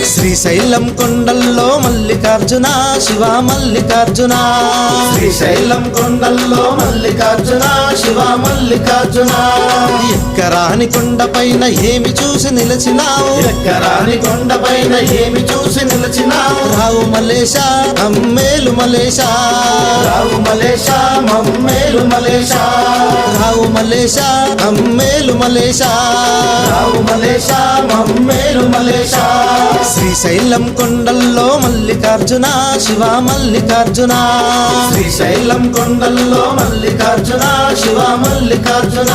శ్రీశైలం కొండల్లో మల్లికార్జున శివ మల్లికార్జున శ్రీశైలం కొండల్లో మల్లికార్జున శివ మల్లికార్జున ఎక్కరాని కొండపైన ఏమి చూసి నిలిచినావు ఎక్కరాని కొండపైన ఏమి చూసి నిలిచినావు రావు మలేష అమ్మేలు మలేష రావు మలేష మమ్మేలు మలేష రావు మలేష అమ్మేలు మలేష రావు మలేష మమ్మేలు మలేష శ్రీశైలం కొండల్లో మల్లికార్జున శివ మల్లికార్జున శ్రీశైలం కొండల్లో మల్లికార్జున శివ మల్లికార్జున